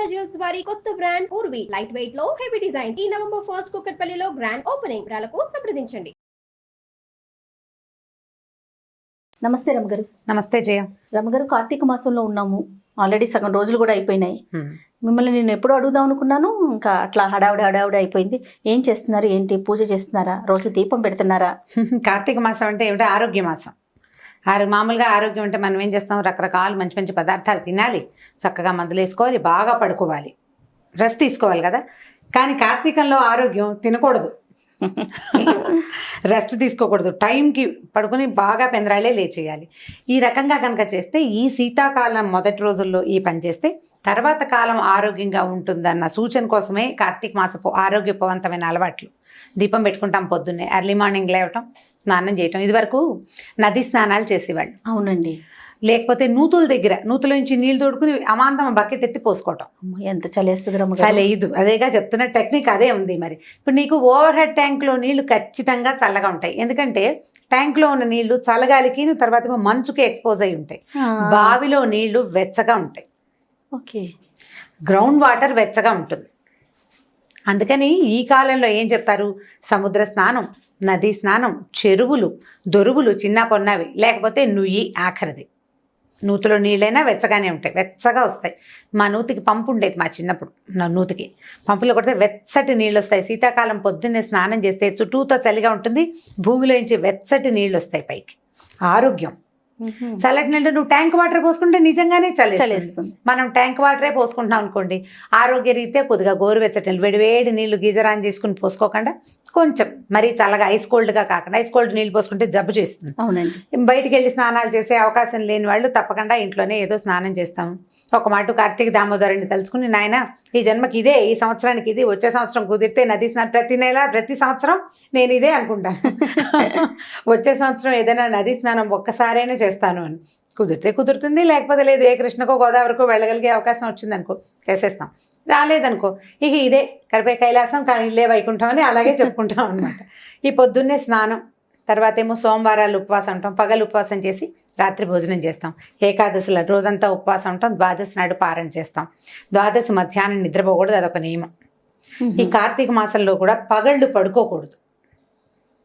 మాంగళ్య జ్యువెల్స్ వారి కొత్త బ్రాండ్ పూర్వి లైట్ వెయిట్ లో హెవీ డిజైన్ ఈ నవంబర్ 1 కుకట్పల్లిలో గ్రాండ్ ఓపెనింగ్ వివరాలకు సంప్రదించండి. నమస్తే రమగారు. నమస్తే జయ. రమగారు, కార్తీక మాసంలో ఉన్నాము. ఆల్రెడీ సగం రోజులు కూడా అయిపోయినాయి. మిమ్మల్ని నేను ఎప్పుడు అడుగుదాం అనుకున్నాను, ఇంకా అట్లా హడావుడి అయిపోయింది. ఏం చేస్తున్నారు, ఏంటి పూజ చేస్తున్నారా, రోజు దీపం పెడుతున్నారా? కార్తీక మాసం అంటే ఏమిటో ఆరోగ్య మాసం. మామూలుగా ఆరోగ్యం అంటే మనం ఏం చేస్తాం, రకరకాలు మంచి మంచి పదార్థాలు తినాలి, చక్కగా మందులు వేసుకోవాలి, బాగా పడుకోవాలి, రెస్ట్ తీసుకోవాలి కదా. కానీ కార్తీకంలో ఆరోగ్యం తినకూడదు, రెస్ట్ తీసుకోకూడదు, టైంకి పడుకుని బాగా పెందరాళ్ళే లేచేయాలి. ఈ రకంగా కనుక చేస్తే ఈ శీతాకాలం మొదటి రోజుల్లో ఈ పని చేస్తే తర్వాత కాలం ఆరోగ్యంగా ఉంటుందన్న సూచన కోసమే కార్తీక మాసపు ఆరోగ్యవంతమైన అలవాట్లు. దీపం పెట్టుకుంటాం పొద్దున్నే, ఎర్లీ మార్నింగ్ లేవటం, స్నానం చేయటం. ఇదివరకు నది స్నానాలు చేసేవాళ్ళు. అవునండి. లేకపోతే నూతుల దగ్గర నూతుల నుంచి నీళ్ళు తోడుకుని అమాంతం బకెట్ ఎత్తి పోసుకోవటం. ఎంత చలేస్తుంది రమగారు. చలేదు, అదేగా చెప్తున్న టెక్నిక్ అదే ఉంది. మరి ఇప్పుడు నీకు ఓవర్ హెడ్ ట్యాంక్లో నీళ్లు ఖచ్చితంగా చల్లగా ఉంటాయి, ఎందుకంటే ట్యాంక్లో ఉన్న నీళ్లు చల్లగాలికి తర్వాత మంచుకి ఎక్స్పోజ్ అయి ఉంటాయి. బావిలో నీళ్లు వెచ్చగా ఉంటాయి, ఓకే, గ్రౌండ్ వాటర్ వెచ్చగా ఉంటుంది. అందుకని ఈ కాలంలో ఏం చెప్తారు, సముద్ర స్నానం, నదీ స్నానం, చెరువులు, దొరువులు చిన్న పొన్నవి, లేకపోతే నుయ్యి ఆఖరిది. నూతిలో నీళ్ళైనా వెచ్చగానే ఉంటాయి, వెచ్చగా వస్తాయి. మా నూతికి పంపు ఉండేది, మా చిన్నప్పుడు నా నూతికి పంపులో కొడితే వెచ్చటి నీళ్ళు వస్తాయి. శీతాకాలం పొద్దున్నే స్నానం చేస్తే చుట్టూతో చలిగా ఉంటుంది, భూమిలోంచి వెచ్చటి నీళ్ళు వస్తాయి పైకి. ఆరోగ్యం. చల్లటి నీళ్ళు నువ్వు ట్యాంక్ వాటర్ పోసుకుంటే నిజంగానే చలిస్తుంది. మనం ట్యాంక్ వాటరే పోసుకుంటున్నాం అనుకోండి, ఆరోగ్య రీత్యా కొద్దిగా గోరువెచ్చటి నీళ్ళు, వేడి నీళ్ళు గీజర్ ఆన్ చేసుకుని పోసుకోకుండా కొంచెం మరీ చల్లగా ఐస్ కోల్డ్గా కాకుండా ఐస్ కోల్డ్ నీళ్ళు పోసుకుంటే జబ్బు చేస్తుంది. అవునండి. బయటికి వెళ్ళి స్నానాలు చేసే అవకాశం లేని వాళ్ళు తప్పకుండా ఇంట్లోనే ఏదో స్నానం చేస్తాము. ఒక మాట కార్తీక దామోదరుని తలుచుకుని, నాయన ఈ జన్మకి ఇదే, ఈ సంవత్సరానికి ఇది, వచ్చే సంవత్సరం కుదిరితే నది స్నానం, ప్రతి నెల ప్రతి సంవత్సరం నేను ఇదే అనుకుంటాను. వచ్చే సంవత్సరం ఏదైనా నది స్నానం ఒక్కసారైనా చేస్తాను అని. కుదిరితే కుదురుతుంది, లేకపోతే లేదు. ఏ కృష్ణకో గోదావరికో వెళ్ళగలిగే అవకాశం వచ్చిందనుకో చేసేస్తాం, రాలేదనుకో ఇక ఇదే కడిపే కైలాసం, ఇల్లే వైకుంఠం అని అలాగే చెప్పుకుంటాం అనమాట. ఈ పొద్దున్నే స్నానం, తర్వాత ఏమో సోమవారాలు ఉపవాసం ఉంటాం, పగలు ఉపవాసం చేసి రాత్రి భోజనం చేస్తాం. ఏకాదశిలో రోజంతా ఉపవాసం ఉంటాం, ద్వాదశి నాడు పారణ చేస్తాం. ద్వాదశి మధ్యాహ్నం నిద్రపోకూడదు, అదొక నియమం. ఈ కార్తీక మాసంలో కూడా పగళ్ళు పడుకోకూడదు,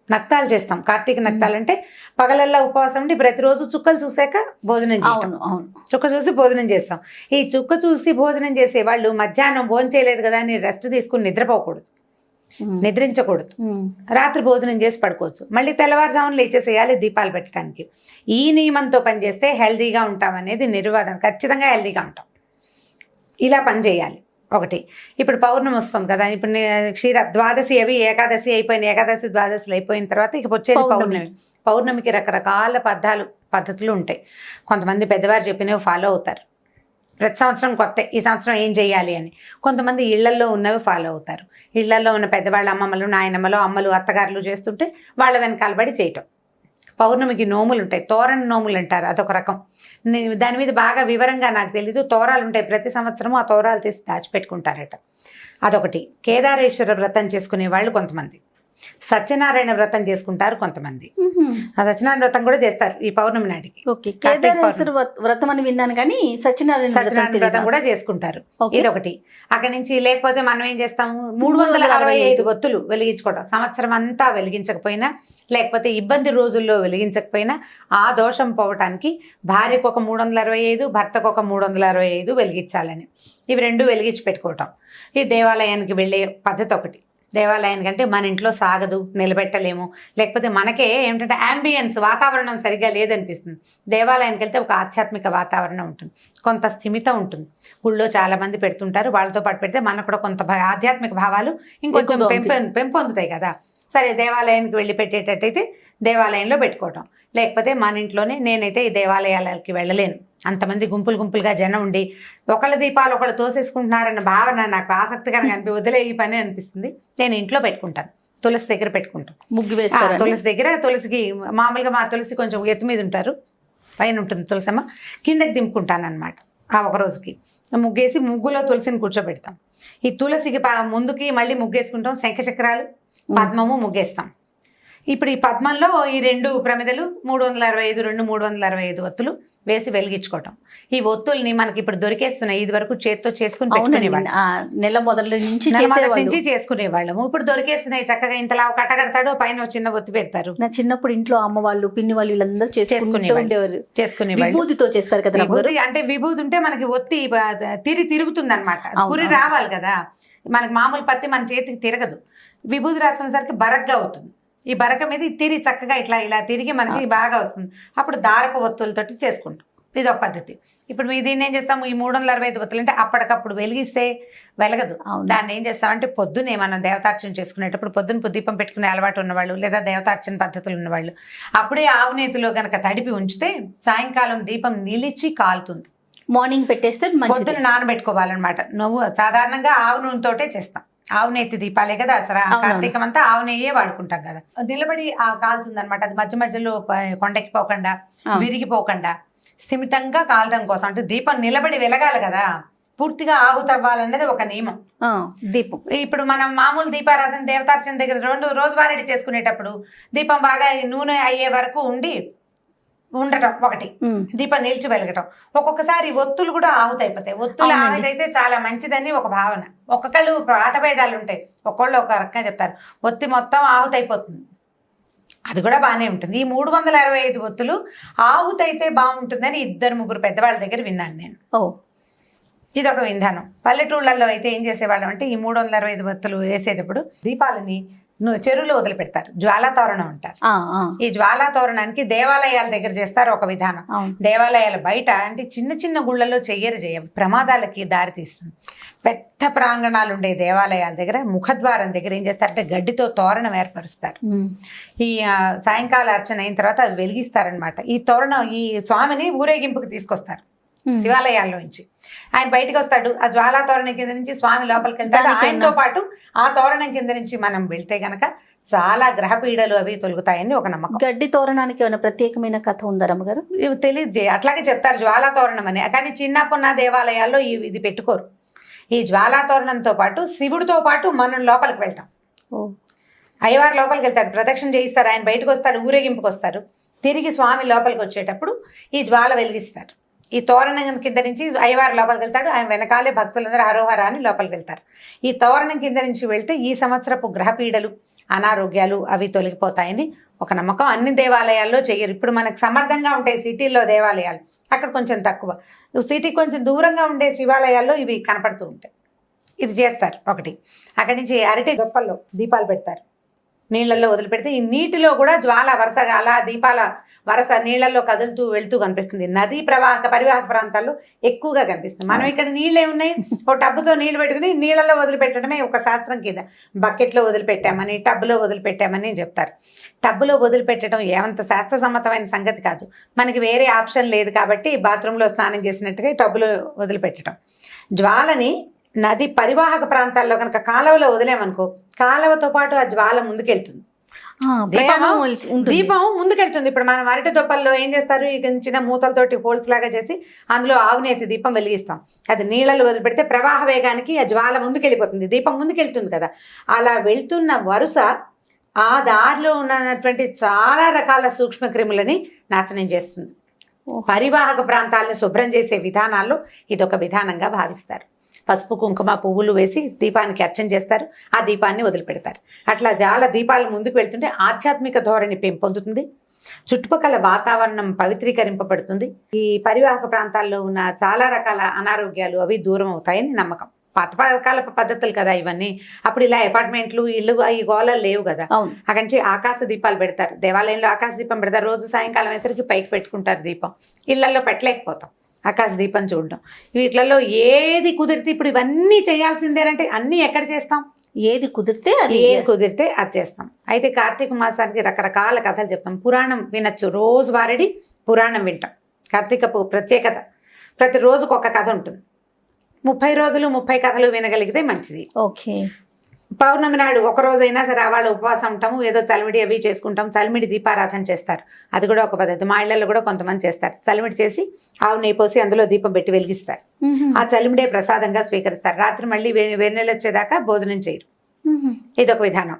నక్తాలు చేస్తాం. కార్తీక నక్తాలు అంటే పగలల్లా ఉపవాసం ఉండి ప్రతిరోజు చుక్కలు చూసాక భోజనం చేస్తాం. చుక్క చూసి భోజనం చేస్తాం. ఈ చుక్క చూసి భోజనం చేసే వాళ్ళు మధ్యాహ్నం భోజనం చేయలేదు కదా అని రెస్ట్ తీసుకుని నిద్రపోకూడదు, నిద్రించకూడదు. రాత్రి భోజనం చేసి పడుకోవచ్చు, మళ్ళీ తెల్లవారుజామున లేచేసేయాలి దీపాలు పెట్టడానికి. ఈ నియమంతో పనిచేస్తే హెల్తీగా ఉంటాం అనేది నిర్వాదం. ఖచ్చితంగా హెల్తీగా ఉంటాం, ఇలా పని చేయాలి. ఒకటి, ఇప్పుడు పౌర్ణమి వస్తుంది కదా, ఇప్పుడు ద్వాదశి అవి ఏకాదశి అయిపోయిన, ఏకాదశి ద్వాదశిలు అయిపోయిన తర్వాత ఇక వచ్చేది పౌర్ణమి. పౌర్ణమికి రకరకాల పద్ధతులు ఉంటాయి. కొంతమంది పెద్దవారు చెప్పినవి ఫాలో అవుతారు, ప్రతి సంవత్సరం కొత్త, ఈ సంవత్సరం ఏం చేయాలి అని. కొంతమంది ఇళ్లల్లో ఉన్నవి ఫాలో అవుతారు. ఇళ్లల్లో ఉన్న పెద్దవాళ్ళ అమ్మమ్మలు, నాయనమ్మలు, అమ్మలు, అత్తగారులు చేస్తుంటే వాళ్ళ వెనకాలబడి చేయటం. పౌర్ణమికి నోములు ఉంటాయి, తోరణ నోములు అంటారు, అదొక రకం. దాని మీద బాగా వివరంగా నాకు తెలీదు. తోరాలు ఉంటాయి, ప్రతి సంవత్సరము ఆ తోరాలు తీసి దాచిపెట్టుకుంటారట, అదొకటి. కేదారేశ్వర వ్రతం చేసుకునే వాళ్ళు కొంతమంది, సత్యనారాయణ వ్రతం చేసుకుంటారు కొంతమంది. ఆ సత్యనారాయణ వ్రతం కూడా చేస్తారు ఈ పౌర్ణమి నాటికి. వ్రతం అని విన్నాను కానీ సత్యనారాయణ వ్రతం కూడా చేసుకుంటారు, ఇదొకటి. అక్కడి నుంచి లేకపోతే మనం ఏం చేస్తాము, 365 ఒత్తులు వెలిగించుకోవడం. సంవత్సరం అంతా వెలిగించకపోయినా, లేకపోతే ఇబ్బంది రోజుల్లో వెలిగించకపోయినా ఆ దోషం పోవటానికి భార్యకు ఒక 365, భర్తకు ఒక 365 వెలిగించాలని, ఇవి రెండు వెలిగించి పెట్టుకోవటం. ఈ దేవాలయానికి వెళ్ళే పద్ధతి ఒకటి. దేవాలయానికి అంటే మన ఇంట్లో సాగదు, నిలబెట్టలేము, లేకపోతే మనకే ఏమిటంటే యాంబియన్స్, వాతావరణం సరిగ్గా లేదనిపిస్తుంది. దేవాలయానికి వెళ్తే ఒక ఆధ్యాత్మిక వాతావరణం ఉంటుంది, కొంత స్థిమితం ఉంటుంది. గుళ్ళో చాలామంది పెడుతుంటారు, వాళ్ళతో పాటు పెడితే మనకు కూడా కొంత ఆధ్యాత్మిక భావాలు ఇంకొంచెం పెంపొందుతాయి కదా. సరే, దేవాలయానికి వెళ్ళి పెట్టేటట్టయితే దేవాలయంలో పెట్టుకోవటం, లేకపోతే మన ఇంట్లోనే. నేనైతే ఈ దేవాలయాలకి వెళ్ళలేను, అంతమంది గుంపులుగా జనం ఉండి ఒకళ్ళ దీపాలు ఒకళ్ళు తోసేసుకుంటున్నారన్న భావన నాకు ఆసక్తికరంగా వదిలే ఈ పని అనిపిస్తుంది. నేను ఇంట్లో పెట్టుకుంటాను, తులసి దగ్గర పెట్టుకుంటాం. ముగ్గు వేస్తాను తులసి దగ్గర. తులసికి మామూలుగా మా తులసి కొంచెం ఎత్తు మీద ఉంటారు, పైన ఉంటుంది తులసమ్మ, కిందకి దింపుకుంటాను అనమాట. ఆ ఒక రోజుకి ముగ్గేసి ముగ్గులో తులసిని కూర్చోబెడతాం. ఈ తులసికి ముందుకి మళ్ళీ ముగ్గేసుకుంటాం, శంఖచక్రాలు, పద్మము ముగ్గేస్తాం. ఇప్పుడు ఈ పద్మంలో ఈ 2 ప్రమిదలు 365 365 ఒత్తులు వేసి వెలిగించుకోవటం. ఈ ఒత్తుల్ని మనకి ఇప్పుడు దొరికేస్తున్నాయి. ఇది వరకు చేత్తో చేసుకుని పెట్టుకునేవాళ్ళం, నెల మొదల నుంచి చేసుకునేవాళ్ళము. ఇప్పుడు దొరికేస్తున్నాయి చక్కగా. ఇంతలా కట్టగడతాడు, పైన చిన్న ఒత్తి పెడతారు. నా చిన్నప్పుడు ఇంట్లో అమ్మ వాళ్ళు పిన్ని వాళ్ళు వీళ్ళందరూ చేసుకునేవాళ్ళు. విభూతితో చేస్తారు కదా. అంటే విభూతి ఉంటే మనకి ఒత్తి తిరుగుతుంది అనమాట. పురి రావాలి కదా. మనకి మామూలు పత్తి మన చేతికి తిరగదు. విభూతి రాసుకునేసరికి బరగ్గా అవుతుంది. ఈ బరక మీద తిరిగి చక్కగా ఇలా తిరిగి మనకి బాగా వస్తుంది. అప్పుడు దారపు ఒత్తులతోటి చేసుకుంటాం. ఇది ఒక పద్ధతి. ఇప్పుడు మీ దీన్ని ఏం చేస్తాము, ఈ 365 ఒత్తులు అంటే అప్పటికప్పుడు వెలిగిస్తే వెలగదు. దాన్ని ఏం చేస్తామంటే పొద్దునే మనం దేవతార్చన చేసుకునేటప్పుడు పొద్దున దీపం పెట్టుకునే అలవాటు ఉన్నవాళ్ళు లేదా దేవతార్చన పద్ధతులు ఉన్నవాళ్ళు అప్పుడే ఆవు నేతిలో కనుక తడిపి ఉంచితే సాయంకాలం దీపం నిలిచి కాలుతుంది. మార్నింగ్ పెట్టేస్తే పొద్దున నానబెట్టుకోవాలన్నమాట. నువ్వు సాధారణంగా ఆవు నూనెతోటే చేస్తాం. ఆవు నెత్తి దీపాలే కదా అసలు కార్తీకం అంతా ఆవు నెయ్యే వాడుకుంటాం కదా. నిలబడి కాలుతుంది అనమాట. అది మధ్య మధ్యలో కొండెక్కిపోకుండా విరిగిపోకుండా స్థిమితంగా కాలడం కోసం, అంటే దీపం నిలబడి వెలగాలి కదా, పూర్తిగా ఆహుతవ్వాలన్నది ఒక నియమం. దీపం ఇప్పుడు మనం మామూలు దీపారాధన దేవతార్చన దగ్గర రోజువారీ చేసుకునేటప్పుడు దీపం బాగా నూనె అయ్యే వరకు ఉండటం ఒకటి, దీపం నిలిచి వెలగటం. ఒక్కొక్కసారి ఒత్తులు కూడా ఆహుతైపోతాయి. ఒత్తులు ఆహుతైతే చాలా మంచిదని ఒక భావన. ఒక్కొక్కళ్ళు ఆటభేదాలు ఉంటాయి, ఒక్కొళ్ళు ఒక రకంగా చెప్తారు. ఒత్తి మొత్తం ఆహుతైపోతుంది, అది కూడా బాగానే ఉంటుంది. ఈ 365 ఒత్తులు ఆహుతైతే బాగుంటుందని 2-3 పెద్దవాళ్ళ దగ్గర విన్నాను నేను. ఇది ఒక విధానం. పల్లెటూళ్ళల్లో అయితే ఏం చేసేవాళ్ళం అంటే ఈ 365 ఒత్తులు వేసేటప్పుడు దీపాలని చెరువులో వదిలిపెడతారు. జ్వాలా తోరణం అంటారు. ఈ జ్వాలా తోరణానికి దేవాలయాల దగ్గర చేస్తారు ఒక విధానం. దేవాలయాల బయట అంటే చిన్న చిన్న గుళ్ళల్లో చెయ్యరు, ప్రమాదాలకి దారి తీస్తుంది. పెద్ద ప్రాంగణాలు ఉండే దేవాలయాల దగ్గర ముఖద్వారం దగ్గర ఏం చేస్తారంటే గడ్డితో తోరణం ఏర్పరుస్తారు. ఈ సాయంకాల అర్చన అయిన తర్వాత అది వెలిగిస్తారనమాట. ఈ తోరణం ఈ స్వామిని ఊరేగింపుకి తీసుకొస్తారు శివాలయాల్లో నుంచి. ఆయన బయటకు వస్తాడు, ఆ జ్వాలా తోరణం కింద నుంచి స్వామి లోపలికి వెళ్తాడు. ఆయనతో పాటు ఆ తోరణం కింద నుంచి మనం వెళ్తే గనక చాలా గ్రహ పీడలు అవి తొలుగుతాయని ఒక నమ్మకం. గడ్డి తోరణానికి ఏమైనా ప్రత్యేకమైన కథ ఉందా రమ్మగారు? ఇవి తెలియదు, అట్లాగే చెప్తారు జ్వాలా తోరణం అని. కానీ చిన్నప్పున్న దేవాలయాల్లో ఇది పెట్టుకోరు. ఈ జ్వాలా తోరణంతో పాటు శివుడితో పాటు మనం లోపలికి వెళ్తాం. అయ్యవారు లోపలికి వెళ్తాడు, ప్రదక్షిణ చేయిస్తారు, ఆయన బయటకు వస్తాడు, ఊరేగింపుకి వస్తారు. తిరిగి స్వామి లోపలికి వచ్చేటప్పుడు ఈ జ్వాల వెలిగిస్తారు. ఈ తోరణం కింద నుంచి అయ్యవారు లోపలికి వెళ్తాడు, ఆయన వెనకాలే భక్తులందరూ హరోహర అని లోపలికి వెళ్తారు. ఈ తోరణం కింద నుంచి వెళ్తే ఈ సంవత్సరపు గ్రహపీడలు అనారోగ్యాలు అవి తొలగిపోతాయని ఒక నమ్మకం. అన్ని దేవాలయాల్లో చెయ్యరు. ఇప్పుడు మనకు సమర్థంగా ఉంటాయి సిటీల్లో దేవాలయాలు, అక్కడ కొంచెం తక్కువ. సిటీకి కొంచెం దూరంగా ఉండే శివాలయాల్లో ఇవి కనపడుతూ ఉంటాయి. ఇది చేస్తారు ఒకటి. అక్కడి నుంచి అరటి దొప్పల్లో దీపాలు పెడతారు, నీళ్ళల్లో వదిలిపెడితే ఈ నీటిలో కూడా జ్వాల వరుసగా అలా దీపాల వరుస నీళ్ళల్లో కదులుతూ వెళ్తూ కనిపిస్తుంది. నదీ పరివాహక ప్రాంతాల్లో ఎక్కువగా కనిపిస్తుంది. మనం ఇక్కడ నీళ్ళే ఉన్నాయి, ఓ టబ్బుతో నీళ్ళు పెట్టుకుని నీళ్ళల్లో వదిలిపెట్టడమే ఒక శాస్త్రం కింద. బకెట్లో వదిలిపెట్టామని టబ్బులో వదిలిపెట్టామని చెప్తారు. టబ్బులో వదిలిపెట్టడం ఏమంత శాస్త్రసమ్మతమైన సంగతి కాదు. మనకి వేరే ఆప్షన్ లేదు కాబట్టి బాత్రూంలో స్నానం చేసినట్టుగా టబ్బులో వదిలిపెట్టడం. జ్వాలని నది పరివాహక ప్రాంతాల్లో కనుక కాలువలో వదిలేమనుకో, కాలువతో పాటు ఆ జ్వాల ముందుకెళ్తుంది, దీపం ముందుకెళ్తుంది. ఇప్పుడు మనం అరటి దొప్పల్లో ఏం చేస్తారు, ఇక చిన్న మూతలతోటి హోల్స్ లాగా చేసి అందులో ఆవునేతి దీపం వెలిగిస్తాం. అది నీళ్ళలో వదిలిపెడితే ప్రవాహ వేగానికి ఆ జ్వాల ముందుకెళ్ళిపోతుంది, దీపం ముందుకెళ్తుంది కదా. అలా వెళ్తున్న వరుస ఆ దారిలో ఉన్నటువంటి చాలా రకాల సూక్ష్మ క్రిములని నాశనం చేస్తుంది. పరివాహక ప్రాంతాలను శుభ్రం చేసే విధానాల్లో ఇదొక విధానంగా భావిస్తారు. పసుపు కుంకుమ పువ్వులు వేసి దీపానికి అర్చన చేస్తారు, ఆ దీపాన్ని వదిలిపెడతారు. అట్లా చాలా దీపాలు ముందుకు వెళ్తుంటే ఆధ్యాత్మిక ధోరణి పెంపొందుతుంది, చుట్టుపక్కల వాతావరణం పవిత్రీకరింపబడుతుంది. ఈ పరివాహక ప్రాంతాల్లో ఉన్న చాలా రకాల అనారోగ్యాలు అవి దూరం అవుతాయని నమ్మకం. పాతకాల పద్ధతులు కదా ఇవన్నీ. అప్పుడు ఇలా అపార్ట్మెంట్లు ఇల్లు ఈ గోళాలు లేవు కదా. అక్కడి నుంచి ఆకాశ దీపాలు పెడతారు, దేవాలయంలో ఆకాశ దీపం పెడతారు. రోజు సాయంకాలం వేసరికి పైకి పెట్టుకుంటారు దీపం. ఇళ్లలో పెట్టలేకపోతాం ఆకాశ దీపం చూడడం. వీటిలలో ఏది కుదిరితే ఇప్పుడు ఇవన్నీ చేయాల్సిందేనంటే అన్నీ ఎక్కడ చేస్తాం, ఏది కుదిరితే అది చేస్తాం. అయితే కార్తీక మాసానికి రకరకాల కథలు చెప్తాం. పురాణం వినొచ్చు, రోజువారీ పురాణం వింటాం. కార్తీకపు ప్రత్యేకత, ప్రతి రోజుకు ఒక కథ ఉంటుంది. 30 రోజులు 30 కథలు వినగలిగితే మంచిది. ఓకే. పౌర్ణమి నాడు ఒక రోజైనా సరే వాళ్ళు ఉపవాసం ఉంటాము, ఏదో చలిమిడి అవి చేసుకుంటాం. చలిమిడి దీపారాధన చేస్తారు, అది కూడా ఒక పద్ధతి. మా ఇళ్లలో కూడా కొంతమంది చేస్తారు. చలిమిడి చేసి ఆవు నెయ్యి పోసి అందులో దీపం పెట్టి వెలిగిస్తారు. ఆ చలిమిడే ప్రసాదంగా స్వీకరిస్తారు. రాత్రి మళ్ళీ వెన్నెల వచ్చేదాకా భోజనం చేయరు. ఇదొక విధానం.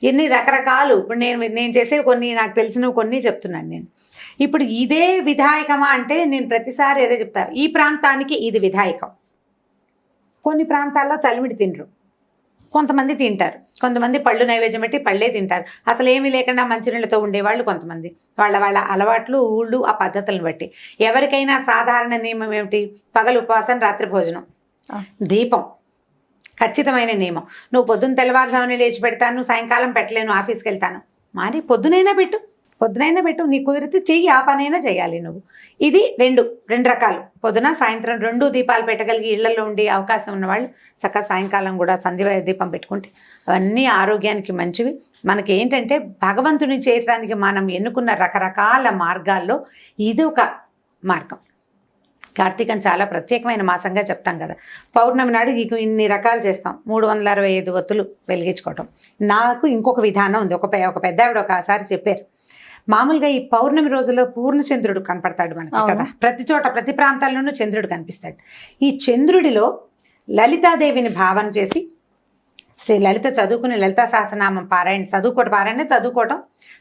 ఎన్ని రకరకాలు. ఇప్పుడు నేను చేసే కొన్ని నాకు తెలిసినవి కొన్ని చెప్తున్నాను నేను. ఇప్పుడు ఇదే విధాయకమా అంటే నేను ప్రతిసారి ఏదో చెప్తాను, ఈ ప్రాంతానికి ఇది విధాయకం. కొన్ని ప్రాంతాల్లో చలిమిడి తినరు, కొంతమంది తింటారు. కొంతమంది పళ్ళు నైవేద్యం పెట్టి పళ్ళే తింటారు. అసలు ఏమీ లేకుండా మంచినీళ్ళతో ఉండేవాళ్ళు కొంతమంది. వాళ్ళ అలవాట్లు, ఊళ్ళు, ఆ పద్ధతులను బట్టి. ఎవరికైనా సాధారణ నియమం ఏమిటి? పగలు ఉపవాసం, రాత్రి భోజనం, దీపం ఖచ్చితమైన నియమం. నువ్వు పొద్దున్న తెల్లవారుజామున లేచి పెడతాను, సాయంకాలం పెట్టలేను, ఆఫీస్కి వెళ్తాను. మరి పొద్దునైనా పెట్టు, నీకు కుదిరితే చెయ్యి, ఆ పనైనా చేయాలి నువ్వు. ఇది రెండు రకాలు. పొద్దున సాయంత్రం 2 దీపాలు పెట్టగలిగి ఇళ్లలో ఉండి అవకాశం ఉన్నవాళ్ళు చక్కగా సాయంకాలం కూడా సంధ్య దీపం పెట్టుకుంటే అవన్నీ ఆరోగ్యానికి మంచివి. మనకి ఏంటంటే భగవంతుని చేరడానికి మనం ఎన్నుకున్న రకరకాల మార్గాల్లో ఇది ఒక మార్గం. కార్తీకం చాలా ప్రత్యేకమైన మాసంగా చెప్తాం కదా. పౌర్ణమి నాడు ఇన్ని రకాలు చేస్తాం. 365 ఒత్తులు వెలిగించుకోవటం. నాకు ఇంకొక విధానం ఉంది. ఒక పెద్ద ఆవిడ ఒకసారి చెప్పారు, మామూలుగా ఈ పౌర్ణమి రోజుల్లో పూర్ణచంద్రుడు కనపడతాడు మనకి కదా. ప్రతి చోట, ప్రతి ప్రాంతాల్లోనూ చంద్రుడు కనిపిస్తాడు. ఈ చంద్రుడిలో లలితాదేవిని భావన చేసి శ్రీ లలిత చదువుకుని లలితా సహస్రనామం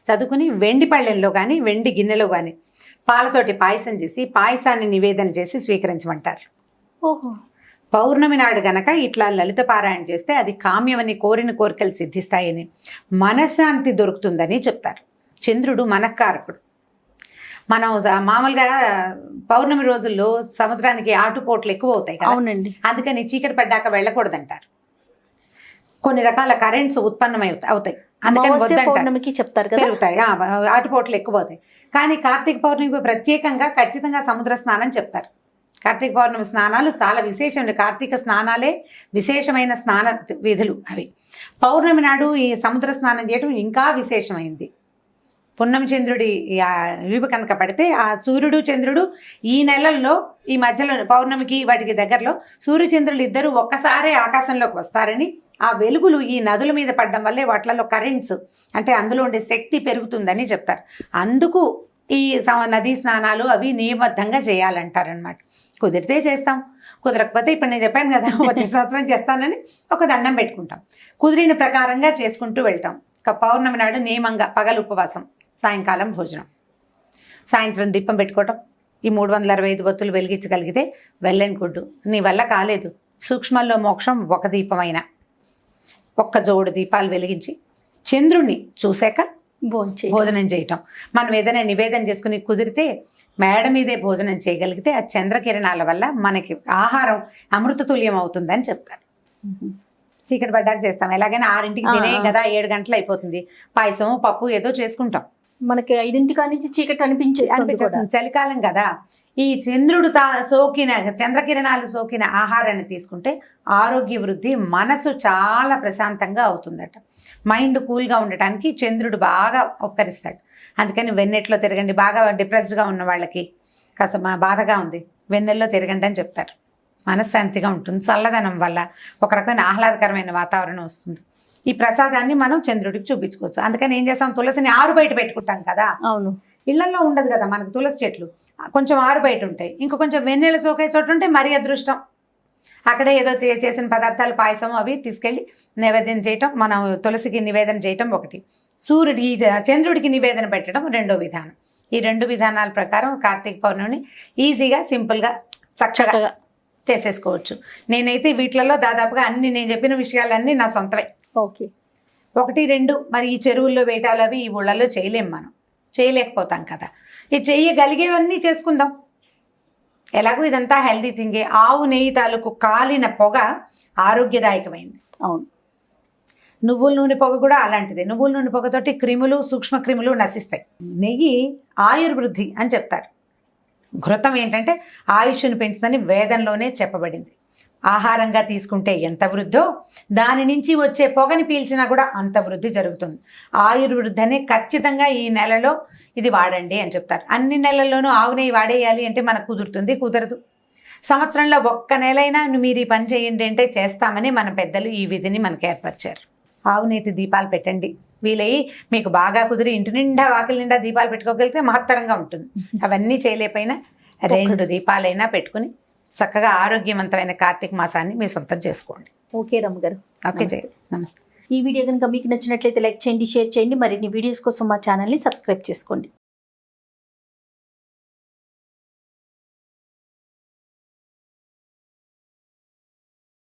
చదువుకుని వెండి పళ్ళెంలో కానీ వెండి గిన్నెలో కానీ పాలతోటి పాయసం చేసి పాయసాన్ని నివేదన చేసి స్వీకరించమంటారు. ఓహో. పౌర్ణమి నాడు గనక ఇట్లా లలిత పారాయణ చేస్తే అది కామ్యమని, కోరిన కోరికలు సిద్ధిస్తాయని, మనశ్శాంతి దొరుకుతుందని చెప్తారు. చంద్రుడు మనఃకారకుడు. మనం మామూలుగా పౌర్ణమి రోజుల్లో సముద్రానికి ఆటుపోట్లు ఎక్కువ అవుతాయి కదా. అవునండి. అందుకని చీకటి పడ్డాక వెళ్ళకూడదంటారు. కొన్ని రకాల కరెంట్స్ ఉత్పన్నమై అవుతాయి, అందుకని పౌర్ణమికి చెప్తారు కదా, పెరుగుతాయి, ఆటుపోట్లు ఎక్కువ అవుతాయి. కానీ కార్తీక పౌర్ణమికి ప్రత్యేకంగా ఖచ్చితంగా సముద్ర స్నానం చెప్తారు. కార్తీక పౌర్ణమి స్నానాలు చాలా విశేషం. కార్తీక స్నానాలే విశేషమైన స్నాన విధులు అవి. పౌర్ణమి నాడు ఈ సముద్ర స్నానం చేయడం ఇంకా విశేషమైంది. పున్నమి చంద్రుడి వీపు కనుక పడితే ఆ సూర్యుడు చంద్రుడు ఈ నెలల్లో, ఈ మధ్యలో పౌర్ణమికి వాటికి దగ్గరలో సూర్యచంద్రులు ఇద్దరు ఒక్కసారే ఆకాశంలోకి వస్తారని, ఆ వెలుగులు ఈ నదుల మీద పడడం వల్లే వాటిలలో కరెంట్స్ అంటే అందులో ఉండే శక్తి పెరుగుతుందని చెప్తారు. అందుకు ఈ నదీ స్నానాలు అవి నియమబద్ధంగా చేయాలంటారనమాట. కుదిరితే చేస్తాం, కుదరకపోతే ఇప్పుడు నేను చెప్పాను కదా వచ్చే సంవత్సరం చేస్తానని ఒక దండం పెట్టుకుంటాం. కుదిరిన ప్రకారంగా చేసుకుంటూ వెళ్తాం. పౌర్ణమి నాడు నియమంగా పగలు ఉపవాసం, సాయంకాలం భోజనం, సాయంత్రం దీపం పెట్టుకోవటం. ఈ 365 ఒత్తులు వెలిగించగలిగితే వెళ్ళని గుడ్డు. నీ వల్ల కాలేదు, సూక్ష్మంలో మోక్షం ఒక దీపమైన ఒక్క జోడు దీపాలు వెలిగించి చంద్రుణ్ణి చూశాక భోజనం చేయటం. మనం ఏదైనా నివేదన చేసుకుని కుదిరితే మేడ మీదే భోజనం చేయగలిగితే ఆ చంద్రకిరణాల వల్ల మనకి ఆహారం అమృతతుల్యం అవుతుందని చెప్తారు. చీకటి పడ్డాక చేస్తాం. ఎలాగైనా 6ంటికి తినే కదా, 7 గంటలు అయిపోతుంది. పాయసం, పప్పు ఏదో చేసుకుంటాం. మనకి 5ంటి నుంచి చీకటి అనిపించేది. చలికాలం కదా. ఈ చంద్రుడు సోకిన చంద్రకిరణాలు సోకిన ఆహారాన్ని తీసుకుంటే ఆరోగ్య వృద్ధి, మనసు చాలా ప్రశాంతంగా అవుతుందట. మైండ్ కూల్గా ఉండటానికి చంద్రుడు బాగా ఉపకరిస్తాడు. అందుకని వెన్నెట్లో తిరగండి. బాగా డిప్రెస్డ్గా ఉన్న వాళ్ళకి, కాస్త బాధగా ఉంది, వెన్నెల్లో తిరగండి అని చెప్తారు. మనశ్శాంతిగా ఉంటుంది. చల్లదనం వల్ల ఒక రకమైన ఆహ్లాదకరమైన వాతావరణం వస్తుంది. ఈ ప్రసాదాన్ని మనం చంద్రుడికి చూపించుకోవచ్చు. అందుకని ఏం చేస్తాం, తులసిని ఆరు బయట పెట్టుకుంటాం కదా. అవును, ఇళ్లలో ఉండదు కదా మనకు తులసి చెట్లు, కొంచెం ఆరు బయట ఉంటాయి. ఇంకా కొంచెం వెన్నెల సోకే చోటు ఉంటే మరీ అదృష్టం. అక్కడే ఏదో చేసిన పదార్థాలు, పాయసం అవి తీసుకెళ్ళి నైవేద్యం చేయటం, మనం తులసికి నివేదన చేయటం ఒకటి, సూర్యుడి చంద్రుడికి నివేదన పెట్టడం రెండో విధానం. ఈ 2 విధానాల ప్రకారం కార్తీక పౌర్ణమిని ఈజీగా, సింపుల్గా, చక్కగా చేసేసుకోవచ్చు. నేనైతే వీటిలలో దాదాపుగా అన్ని నేను చెప్పిన విషయాలన్నీ నా సొంతమే. ఓకే. 1, 2 మరి ఈ చెరువుల్లో వేటాలు అవి ఈ ఊళ్ళలో చేయలేం, మనం చేయలేకపోతాం కదా. ఈ చెయ్యగలిగేవన్నీ చేసుకుందాం. ఎలాగో ఇదంతా హెల్దీ థింగే. ఆవు నెయ్యి తాలూకు కాలిన పొగ ఆరోగ్యదాయకమైంది. అవును. నువ్వుల నూనె పొగ కూడా అలాంటిదే. నువ్వుల నూనె పొగతోటి క్రిములు, సూక్ష్మ క్రిములు నశిస్తాయి. నెయ్యి ఆయుర్వృద్ధి అని చెప్తారు. ఘృతం ఏంటంటే ఆయుష్ను పెంచుదని వేదంలోనే చెప్పబడింది. ఆహారంగా తీసుకుంటే ఎంత వృద్ధో దాని నుంచి వచ్చే పొగని పీల్చినా కూడా అంత వృద్ధి జరుగుతుంది. ఆయుర్వృద్ధి అనే ఖచ్చితంగా ఈ నెలలో ఇది వాడండి అని చెప్తారు. అన్ని నెలల్లోనూ ఆవు నెయ్యి వాడేయాలి అంటే మనకు కుదురుతుంది? కుదరదు. సంవత్సరంలో ఒక్క నెలైనా మీరు ఈ పని చేయండి అంటే చేస్తామని మన పెద్దలు ఈ విధిని మనకు ఏర్పరిచారు. ఆవు నేతి దీపాలు పెట్టండి. వీలయ్యి మీకు బాగా కుదిరి ఇంటి నిండా, వాకిలి నిండా దీపాలు పెట్టుకోగలిగితే మహత్తరంగా ఉంటుంది. అవన్నీ చేయలేకపోయినా 2 దీపాలైనా పెట్టుకుని చక్కగా ఆరోగ్యవంతమైన కార్తీక మాసాన్ని మీ సొంతం చేసుకోండి. ఓకే రమ్మ గారు. ఓకే, నమస్తే. ఈ వీడియో కనుక మీకు నచ్చినట్లయితే లైక్ చేయండి, షేర్ చేయండి. మరిన్ని వీడియోస్ కోసం మా ఛానల్ని సబ్స్క్రైబ్ చేసుకోండి.